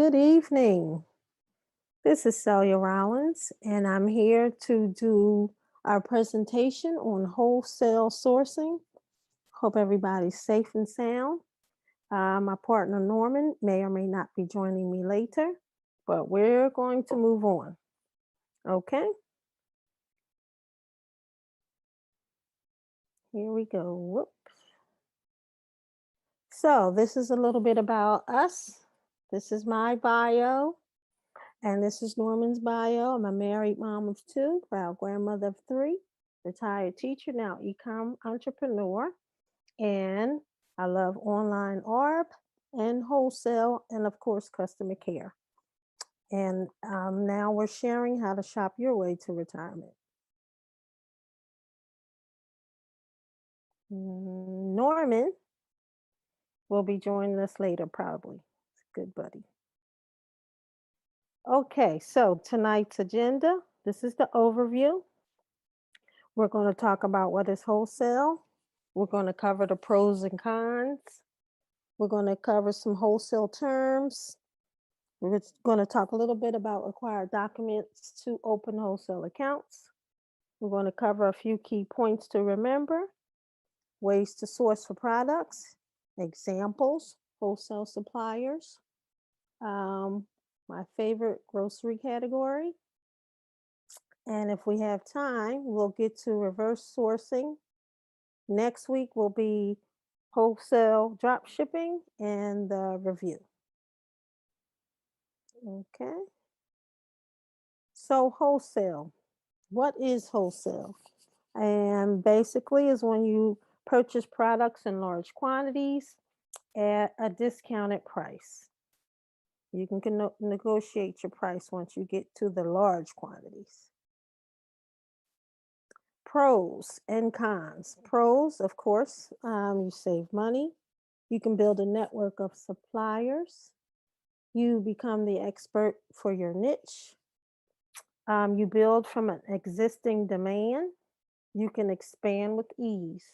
Good evening. This is Celia Rollins, and I'm here to do our presentation on wholesale sourcing. Hope everybody's safe and sound. My partner Norman may or may not be joining me later, but we're going to move on. Okay, here we go. Whoops. So, this is a little bit about us. This is my bio. And this is Norman's bio. I'm a married mom of two, proud grandmother of three, retired teacher, now eCom entrepreneur. And I love online ARB and wholesale, and of course, customer care. And now we're sharing how to shop your way to retirement. Norman will be joining us later, probably. Good buddy. Okay, so tonight's agenda, this is the overview. We're going to talk about what is wholesale. We're going to cover the pros and cons. We're going to cover some wholesale terms. We're going to talk a little bit about required documents to open wholesale accounts. We're going to cover a few key points to remember, ways to source for products, examples, wholesale suppliers, my favorite grocery category. And if we have time, we'll get to reverse sourcing. Next week will be wholesale drop shipping and the review. Okay. So wholesale, what is wholesale? And basically is when you purchase products in large quantities at a discounted price. You can negotiate your price once you get to the large quantities. Pros and cons. Pros, of course, you save money. You can build a network of suppliers. You become the expert for your niche. You build from an existing demand. You can expand with ease.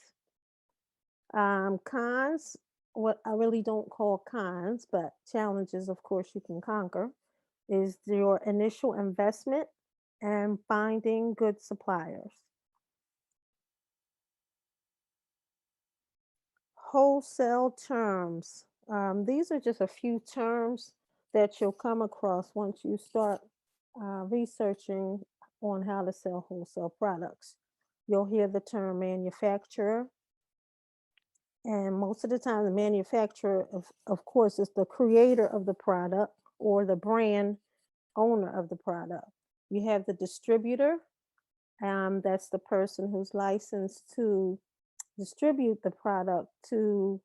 Cons, what I really don't call cons, but challenges, of course, you can conquer, is your initial investment and finding good suppliers. Wholesale terms. These are just a few terms that you'll come across once you start researching on how to sell wholesale products. You'll hear the term manufacturer, and most of the time, the manufacturer, of course, is the creator of the product or the brand owner of the product. You have the distributor, that's the person who's licensed to distribute the product to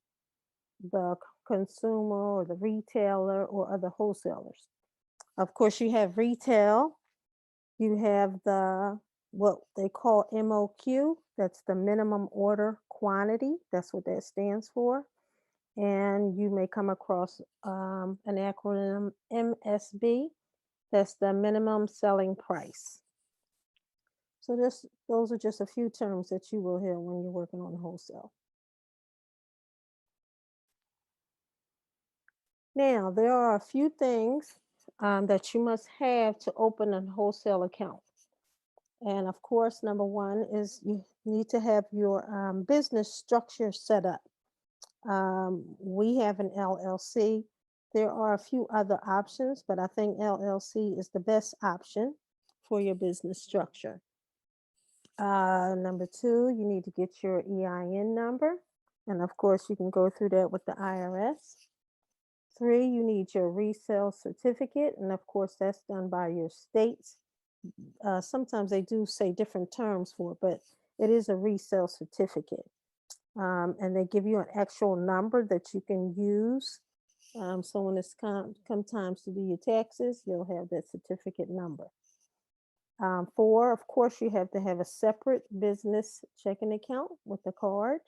the consumer or the retailer or other wholesalers. Of course, you have retail, you have what they call MOQ, that's the minimum order quantity, that's what that stands for. And you may come across an acronym MSB, that's the minimum selling price. So those are just a few terms that you will hear when you're working on wholesale. Now, there are a few things that you must have to open a wholesale account. And of course, number one is you need to have your business structure set up. We have an LLC. There are a few other options, but I think LLC is the best option for your business structure. Number two, you need to get your EIN number. And of course, you can go through that with the IRS. Three, you need your resale certificate. And of course, that's done by your states. Sometimes they do say different terms for it, but it is a resale certificate. And they give you an actual number that you can use. So when it's come times to do your taxes, you'll have that certificate number. Four, of course, you have to have a separate business checking account with a card.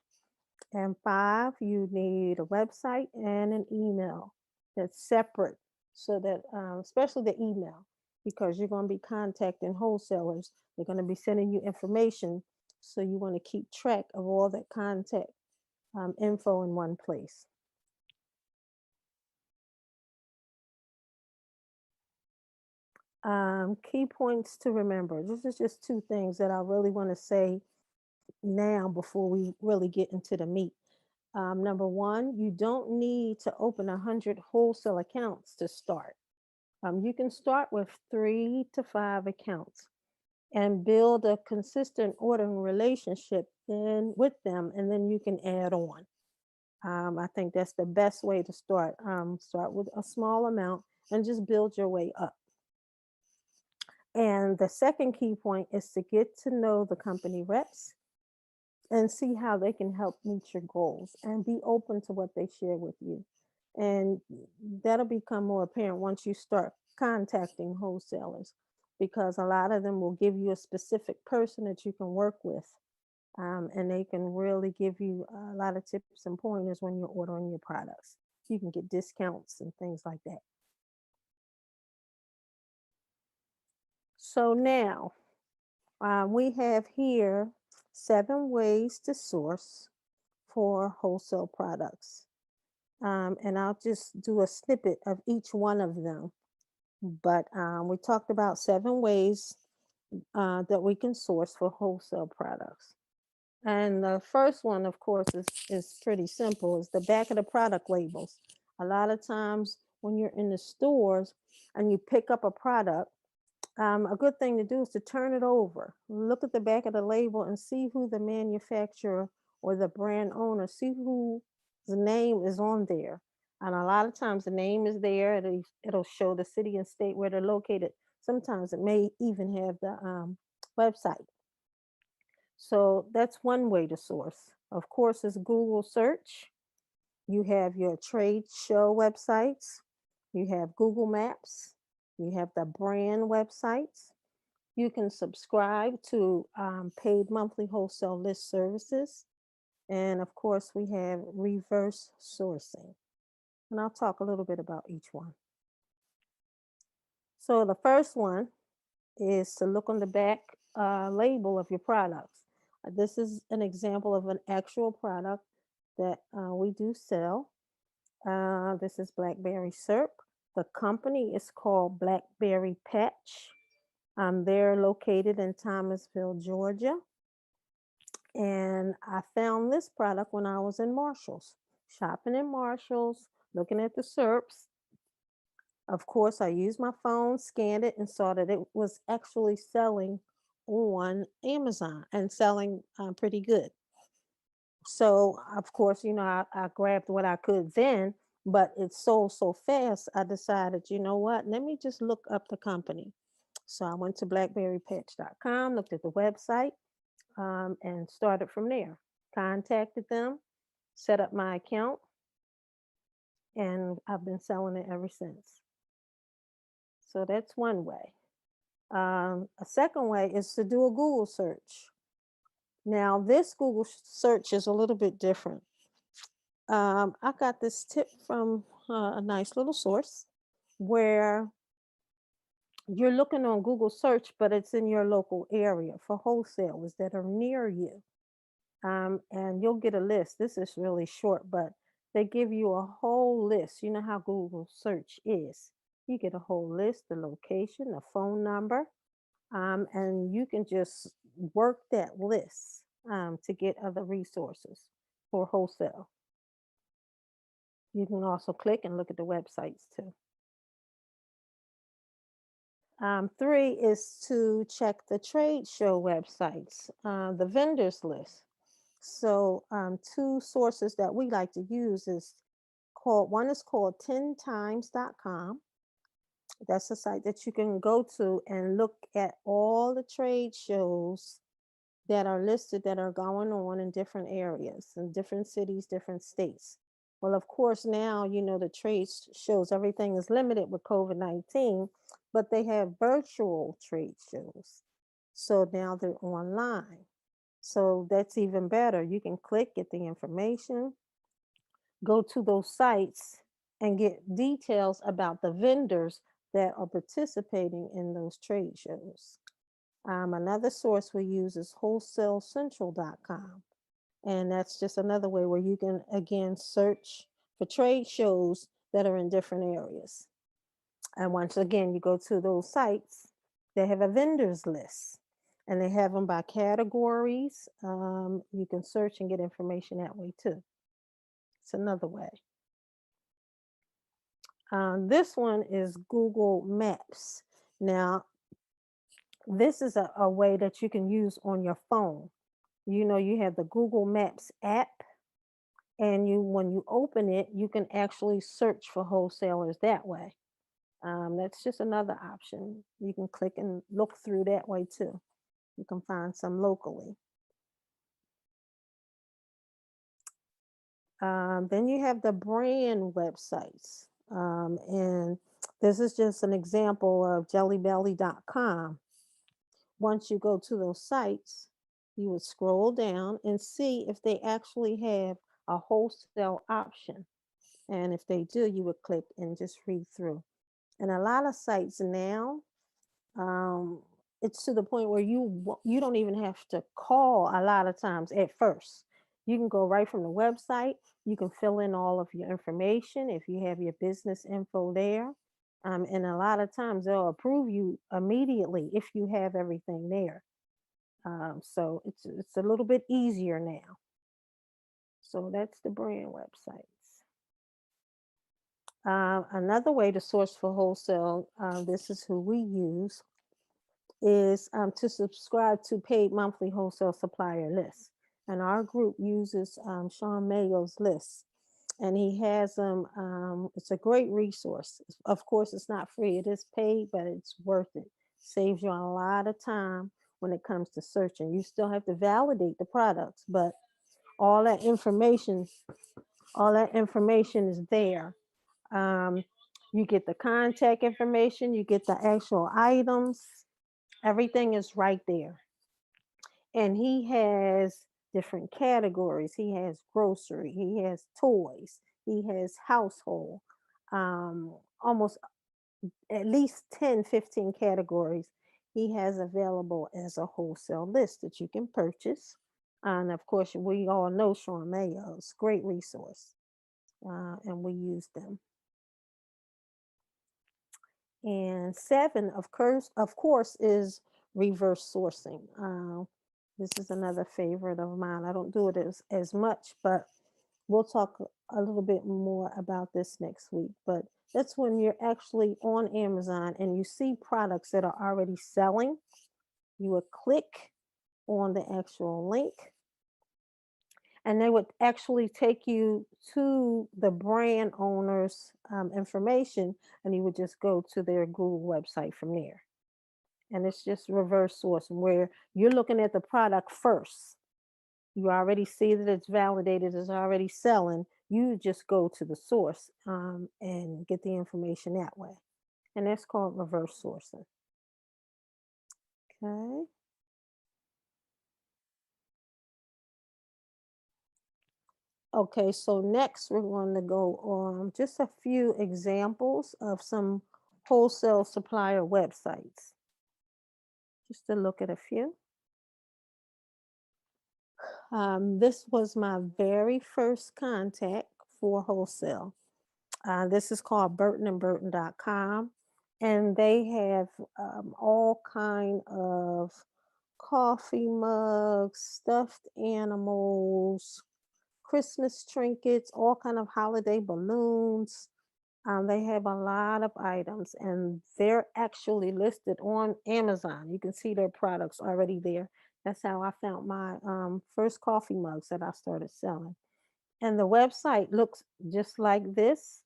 And five, you need a website and an email that's separate so that, especially the email, because you're going to be contacting wholesalers. They're going to be sending you information. So you want to keep track of all that contact info in one place. Key points to remember. This is just two things that I really want to say now before we really get into the meat. Number one, you don't need to open 100 wholesale accounts to start. You can start with 3 to 5 accounts and build a consistent ordering relationship then with them, and then you can add on. I think that's the best way to start. Start with a small amount and just build your way up. And the second key point is to get to know the company reps and see how they can help meet your goals and be open to what they share with you. And that'll become more apparent once you start contacting wholesalers because a lot of them will give you a specific person that you can work with. And they can really give you a lot of tips and pointers when you're ordering your products. You can get discounts and things like that. So now we have here 7 ways to source for wholesale products. And I'll just do a snippet of each one of them. But we talked about 7 ways that we can source for wholesale products. And the first one, of course, is pretty simple. Is the back of the product labels. A lot of times when you're in the stores and you pick up a product, a good thing to do is to turn it over. Look at the back of the label and see who the manufacturer or the brand owner, see whose name is on there. And a lot of times the name is there. It'll show the city and state where they're located. Sometimes it may even have the website. So that's one way to source. Of course, is Google search. You have your trade show websites. You have Google Maps. You have the brand websites. You can subscribe to paid monthly wholesale list services. And of course, we have reverse sourcing. And I'll talk a little bit about each one. So the first one is to look on the back label of your products. This is an example of an actual product that we do sell. This is blackberry syrup. The company is called Blackberry Patch. They're located in Thomasville, Georgia. And I found this product when I was in Marshall's, shopping in Marshall's, looking at the syrups. Of course, I used my phone, scanned it, and saw that it was actually selling on Amazon and selling pretty good. So, of course, I grabbed what I could then, but it sold so fast, I decided, you know what, let me just look up the company. So I went to blackberrypatch.com, looked at the website, and started from there. Contacted them, set up my account, and I've been selling it ever since. So that's one way. A second way is to do a Google search. Now, this Google search is a little bit different. I got this tip from a nice little source where you're looking on Google search, but it's in your local area for wholesalers that are near you. And you'll get a list. This is really short, but they give you a whole list. You know how Google search is. You get a whole list, the location, the phone number, and you can just work that list to get other resources for wholesale. You can also click and look at the websites too. 3 is to check the trade show websites, the vendors list. So 2 sources that we like to use is one is called 10times.com. That's a site that you can go to and look at all the trade shows that are listed that are going on in different areas, in different cities, different states. Well, of course, now, the trade shows, everything is limited with COVID-19, but they have virtual trade shows. So now they're online. So that's even better. You can click, get the information, go to those sites, and get details about the vendors that are participating in those trade shows. Another source we use is wholesalecentral.com. And that's just another way where you can, again, search for trade shows that are in different areas. And once again, you go to those sites, they have a vendors list and they have them by categories. You can search and get information that way too. It's another way. This one is Google Maps. Now, this is a way that you can use on your phone. You know, you have the Google Maps app, and when you open it, you can actually search for wholesalers that way. That's just another option. You can click and look through that way too. You can find some locally. Then you have the brand websites. And this is just an example of jellybelly.com. Once you go to those sites, you would scroll down and see if they actually have a wholesale option. And if they do, you would click and just read through. And a lot of sites now, um, it's to the point where you don't even have to call a lot of times at first. You can go right from the website. You can fill in all of your information if you have your business info there. And a lot of times they'll approve you immediately if you have everything there. So it's a little bit easier now. So that's the brand websites. Another way to source for wholesale, this is who we use, is to subscribe to paid monthly wholesale supplier lists. And our group uses Sean Mayo's list. And he has them. It's a great resource. Of course, it's not free. It is paid, but it's worth it. Saves you a lot of time when it comes to searching. You still have to validate the products, but all that information, all that information is there. Um, you get the contact information, you get the actual items, everything is right there. And he has different categories. He has grocery, he has toys, he has household, almost at least 10, 15 categories he has available as a wholesale list that you can purchase. And of course, we all know Sean Mayo's great resource, and we use them. And seven, of course, is reverse sourcing. This is another favorite of mine. I don't do it as much, but we'll talk a little bit more about this next week. But that's when you're actually on Amazon and you see products that are already selling. You would click on the actual link and they would actually take you to the brand owner's information, and you would just go to their Google website from there. And it's just reverse sourcing where you're looking at the product first. You already see that it's validated, it's already selling. You just go to the source and get the information that way. And that's called reverse sourcing. Okay. Okay, so next we're going to go on just a few examples of some wholesale supplier websites, just to look at a few. This was my very first contact for wholesale. This is called burtonandburton.com, and they have all kind of coffee mugs, stuffed animals, Christmas trinkets, all kind of holiday balloons. They have a lot of items, and they're actually listed on Amazon. You can see their products already there. That's how I found my first coffee mugs that I started selling. And the website looks just like this.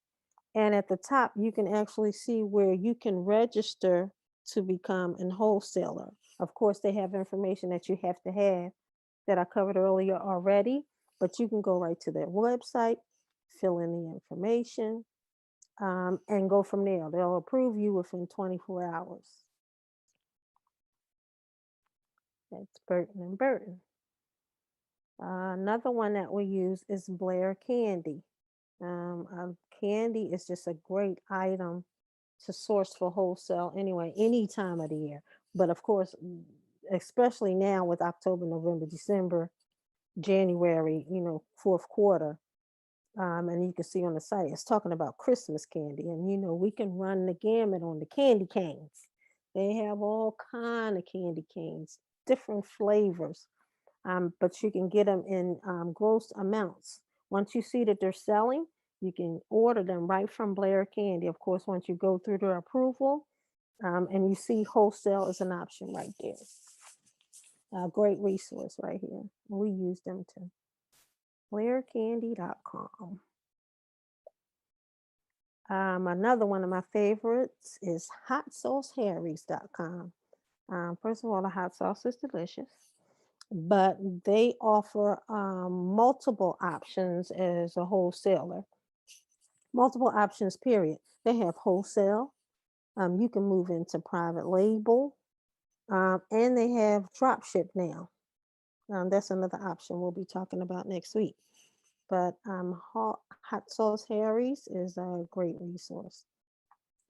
And at the top, you can actually see where you can register to become a wholesaler. Of course, they have information that you have to have that I covered earlier already, but you can go right to their website, fill in the information, and go from there. They'll approve you within 24 hours. That's Burton and Burton. Another one that we use is Blair Candy. Candy is just a great item to source for wholesale anyway, any time of the year. But of course, especially now with October, November, December, January, fourth quarter, And you can see on the site, it's talking about Christmas candy. And, we can run the gamut on the candy canes. They have all kind of candy canes, different flavors, but you can get them in gross amounts. Once you see that they're selling, you can order them right from Blair Candy. Of course, once you go through their approval, and you see wholesale is an option right there. A great resource right here. We use them too. BlairCandy.com. Another one of my favorites is HotSauceHarrys.com. First of all, the hot sauce is delicious, but they offer multiple options as a wholesaler. Multiple options, period. They have wholesale. You can move into private label, and they have drop ship now. That's another option we'll be talking about next week. But Hot Sauce Harry's is a great resource.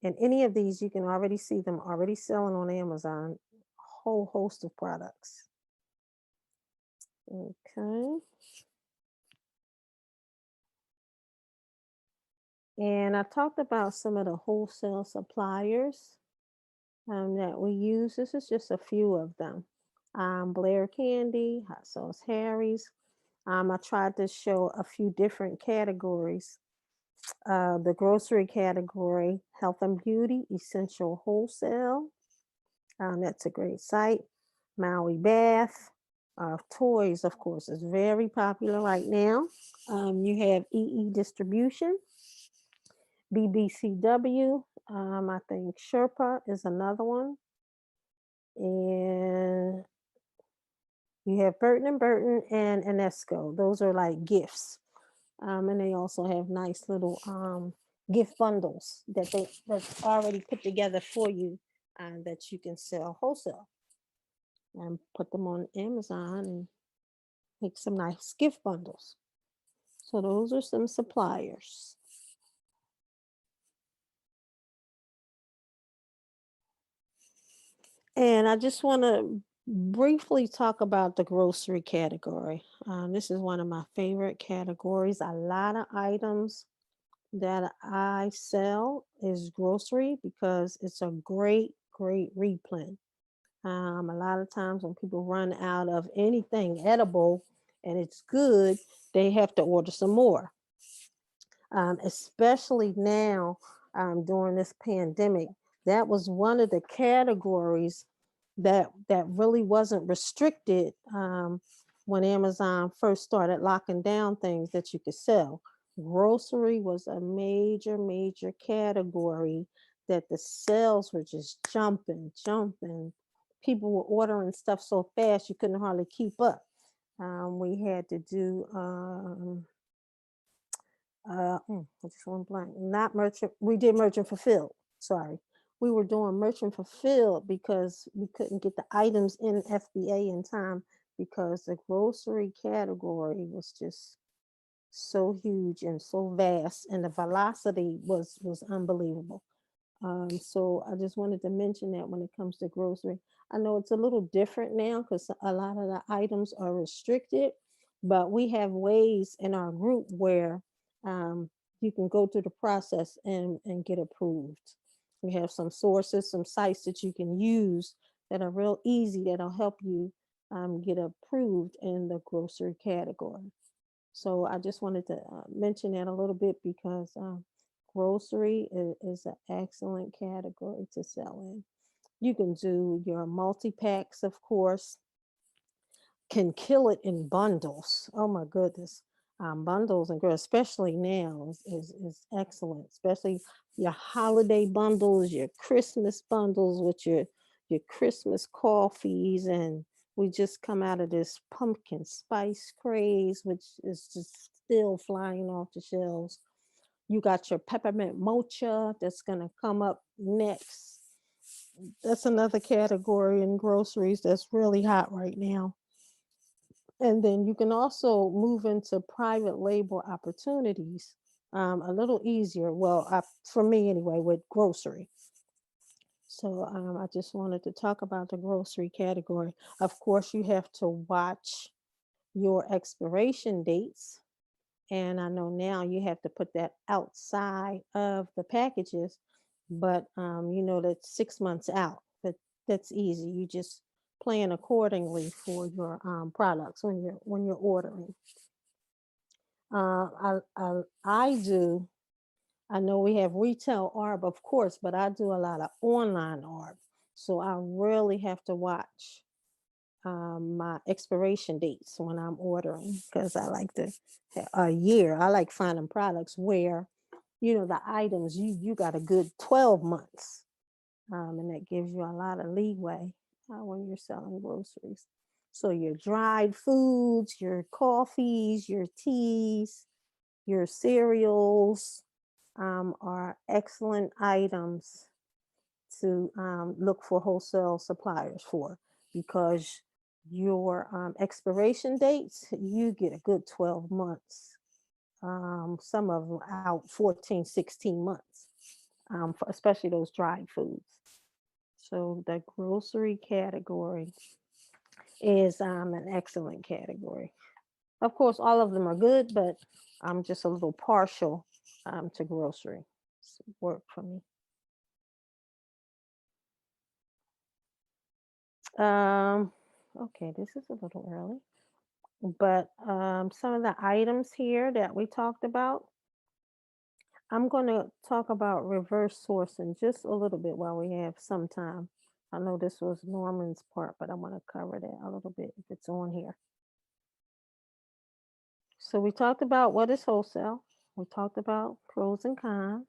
And any of these, you can already see them already selling on Amazon, a whole host of products. Okay. And I talked about some of the wholesale suppliers that we use. This is just a few of them. Blair Candy, Hot Sauce Harry's. I tried to show a few different categories. The grocery category, health and beauty, essential wholesale. That's a great site. Maui Bath. Toys, of course, is very popular right now. You have EE Distribution, BBCW. I think Sherpa is another one. And you have Burton and Burton and Enesco. Those are like gifts. And they also have nice little gift bundles that's already put together for you that you can sell wholesale and put them on Amazon and make some nice gift bundles. So those are some suppliers. And I just want to briefly talk about the grocery category. This is one of my favorite categories. A lot of items that I sell is grocery because it's a great, great replen. A lot of times when people run out of anything edible and it's good, they have to order some more. Especially now during this pandemic, that was one of the categories that really wasn't restricted when Amazon first started locking down things that you could sell. Grocery was a major, major category that the sales were just jumping, jumping. People were ordering stuff so fast you couldn't hardly keep up. We had to do I just went blank. Not merchant. We did merchant fulfilled. Sorry, we were doing merchant fulfilled because we couldn't get the items in FBA in time because the grocery category was just so huge and so vast, and the velocity was unbelievable. So I just wanted to mention that when it comes to grocery, I know it's a little different now because a lot of the items are restricted, but we have ways in our group where you can go through the process and get approved. We have some sources, some sites that you can use that are real easy that'll help you get approved in the grocery category. So I just wanted to mention that a little bit because grocery is an excellent category to sell in. You can do your multi-packs, of course, can kill it in bundles. Oh my goodness. Bundles and especially now is excellent, especially your holiday bundles, your Christmas bundles with your Christmas coffees. And we just come out of this pumpkin spice craze, which is just still flying off the shelves. You got your peppermint mocha that's going to come up next. That's another category in groceries that's really hot right now. And then you can also move into private label opportunities a little easier. Well, for me anyway, with grocery. So I just wanted to talk about the grocery category. Of course, you have to watch your expiration dates And I know now you have to put that outside of the packages, but you know that's 6 months out. But that's easy. You just plan accordingly for your products when you're ordering. I do. I know we have retail ARB, of course, but I do a lot of online ARB. So I really have to watch my expiration dates when I'm ordering because I like to a year. I like finding products where, you know, the items you got a good 12 months, and that gives you a lot of leeway when you're selling groceries. So your dried foods, your coffees, your teas, your cereals are excellent items to look for wholesale suppliers for because your expiration dates, you get a good 12 months. Some of them out 14, 16 months, especially those dried foods. So the grocery category is an excellent category. Of course, all of them are good, but I'm just a little partial to grocery. It's work for me. Um, okay, this is a little early, but some of the items here that we talked about, I'm going to talk about reverse sourcing just a little bit while we have some time. I know this was Norman's part, but I want to cover that a little bit if it's on here. So we talked about what is wholesale. We talked about pros and cons.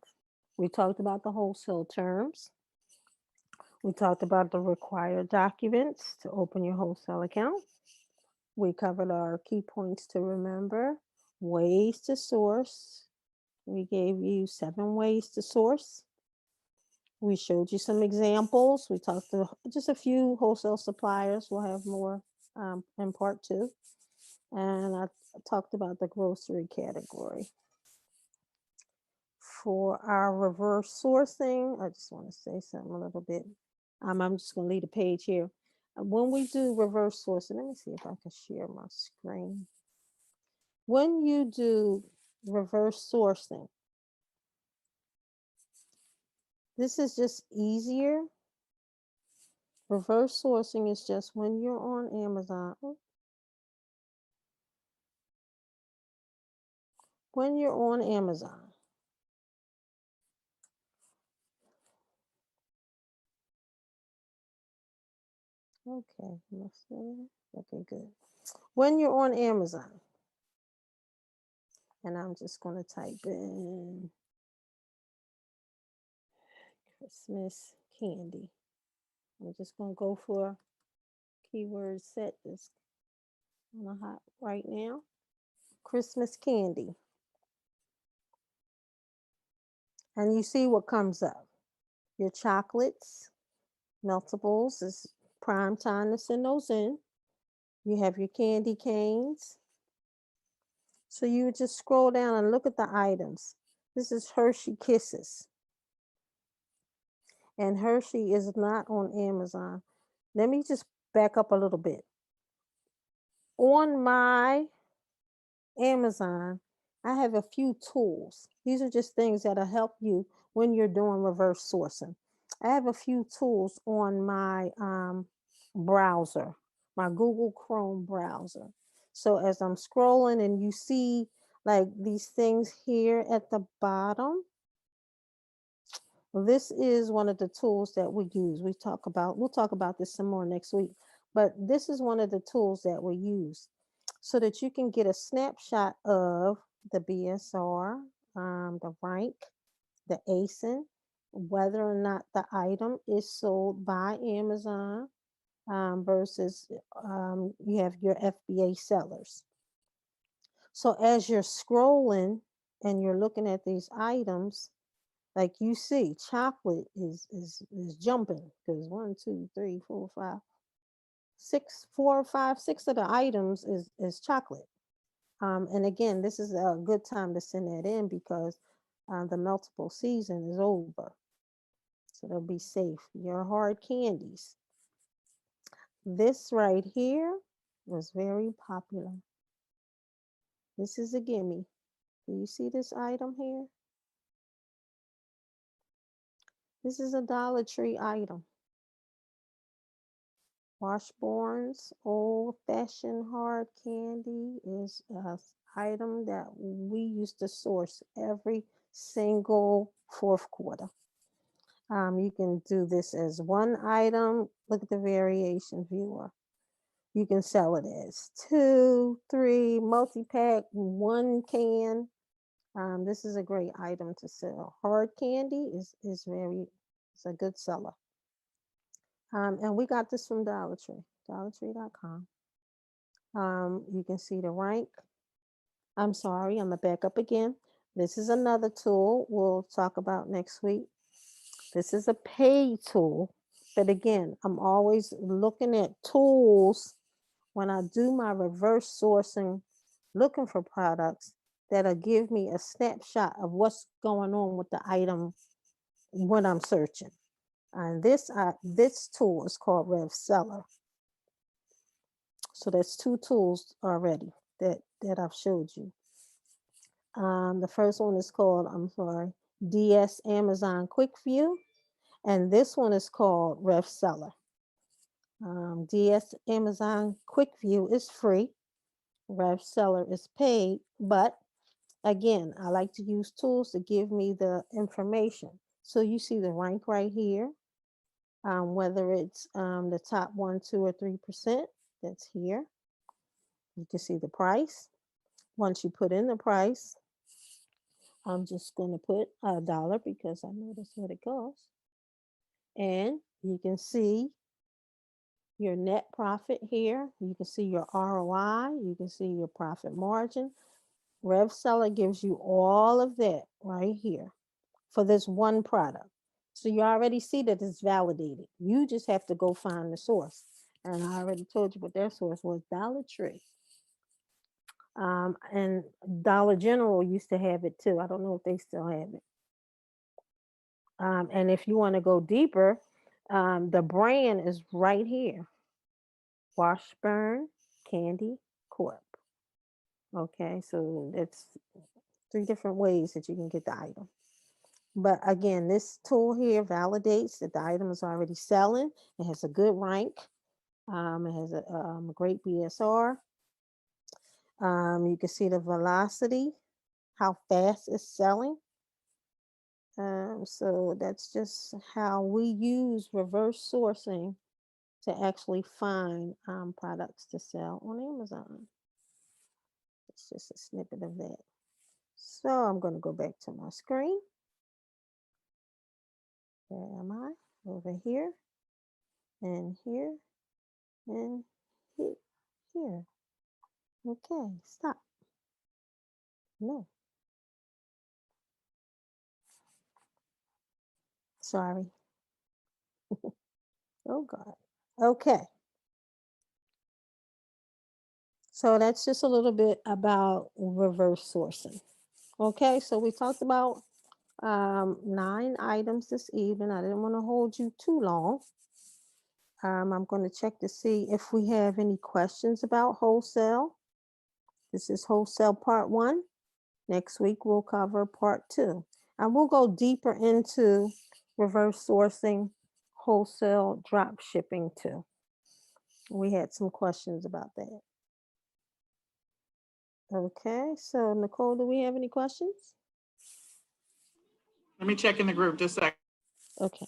We talked about the wholesale terms. We talked about the required documents to open your wholesale account. We covered our key points to remember, ways to source. We gave you 7 ways to source. We showed you some examples. We talked to just a few wholesale suppliers. We'll have more in part 2. And I talked about the grocery category. For our reverse sourcing, I just want to say something a little bit. I'm just going to leave the page here. When we do reverse sourcing, let me see if I can share my screen. When you do reverse sourcing, this is just easier. Reverse sourcing is just when you're on Amazon. When you're on Amazon, okay, okay, good. When you're on Amazon, and I'm just going to type in Christmas candy. I'm just going to go for keyword set that's on the hot right now. Christmas candy. And you see what comes up. Your chocolates, meltables is prime time to send those in. You have your candy canes. So you just scroll down and look at the items. This is Hershey Kisses. And Hershey is not on Amazon. Let me just back up a little bit. On my Amazon, I have a few tools. These are just things that'll help you when you're doing reverse sourcing. I have a few tools on my browser, my Google Chrome browser. So as I'm scrolling and you see like these things here at the bottom, this is one of the tools that we use. We'll talk about this some more next week, but this is one of the tools that we use so that you can get a snapshot of the BSR, the rank, the ASIN, whether or not the item is sold by Amazon versus you have your FBA sellers. So as you're scrolling and you're looking at these items, like you see, chocolate is jumping because 1, 2, 3, 4, 5, 6, 4, 5, 6 of the items is chocolate. And again, this is a good time to send that in because the meltable season is over. So they'll be safe. Your hard candies. This right here was very popular. This is a gimme. Do you see this item here? This is a Dollar Tree item. Washbourne's Old Fashioned Hard Candy is an item that we used to source every single fourth quarter. You can do this as one item. Look at the variation viewer. You can sell it as 2, 3, multi-pack, 1 can. This is a great item to sell. Hard candy is it's a good seller. And we got this from Dollar Tree, dollartree.com. You can see the rank. I'm sorry, I'm gonna back up again. This is another tool we'll talk about next week. This is a paid tool, but again, I'm always looking at tools when I do my reverse sourcing, looking for products that'll give me a snapshot of what's going on with the item when I'm searching. And this tool is called Rev Seller. So that's 2 tools already that I've showed you. The first one is called, DS Amazon Quick View, and this one is called Rev Seller. DS Amazon Quick View is free. Rev Seller is paid, but again, I like to use tools to give me the information. So you see the rank right here, whether it's the top 1, 2, or 3%, that's here. You can see the price. Once you put in the price, I'm just going to put $1 because I know that's what it costs. And you can see your net profit here. You can see your ROI. You can see your profit margin. Rev Seller gives you all of that right here for this one product. So you already see that it's validated. You just have to go find the source. And I already told you what their source was, Dollar Tree. And Dollar General used to have it too. I don't know if they still have it. And if you want to go deeper, the brand is right here. Washburn Candy Corp. Okay, so that's 3 different ways that you can get the item. But again, this tool here validates that the item is already selling. It has a good rank. It has a great BSR. You can see the velocity, how fast it's selling. So that's just how we use reverse sourcing to actually find products to sell on Amazon. It's just a snippet of that. So I'm going to go back to my screen. Where am I? Over here, and here, and here. Okay, stop. No. Sorry. Oh, God. Okay. So that's just a little bit about reverse sourcing. Okay, so we talked about 9 items this evening. I didn't want to hold you too long. I'm going to check to see if we have any questions about wholesale. This is wholesale part 1. Next week, we'll cover part 2. And we'll go deeper into reverse sourcing, wholesale drop shipping too. We had some questions about that. Okay, so Nicole, do we have any questions? Let me check in the group just a second. Okay.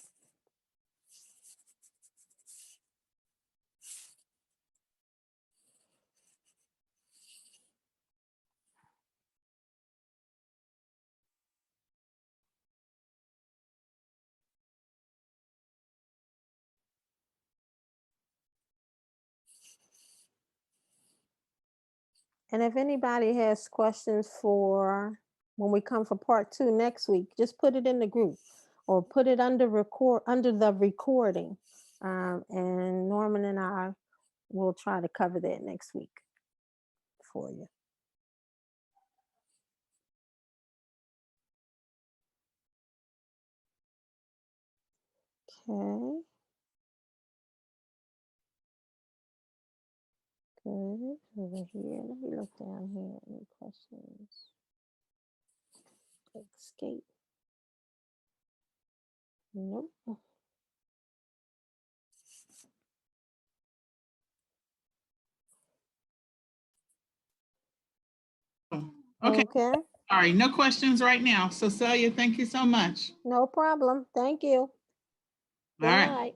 And if anybody has questions for when we come for part 2 next week, just put it in the group or put it under the recording. And Norman and I will try to cover that next week for you. Okay. Good. Over here. Let me look down here. Any questions? Escape. Nope. Okay, Okay. all right, no questions right now. So Celia, thank you so much. No problem. Thank you. All Good right. night.